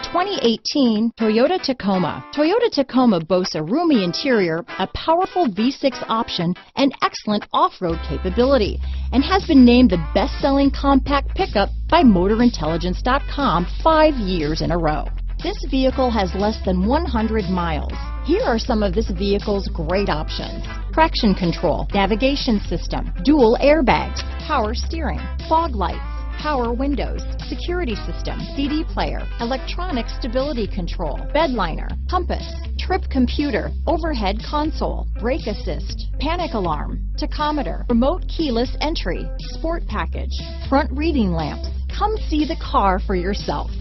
2018 Toyota Tacoma. Toyota Tacoma boasts a roomy interior, a powerful V6 option, and excellent off-road capability, and has been named the best-selling compact pickup by MotorIntelligence.com 5 years in a row. This vehicle has less than 100 miles. Here are some of this vehicle's great options: traction control, navigation system, dual airbags, power steering, fog lights, power windows, security system, CD player, electronic stability control, bed liner, compass, trip computer, overhead console, brake assist, panic alarm, tachometer, remote keyless entry, sport package, front reading lamps. Come see the car for yourself.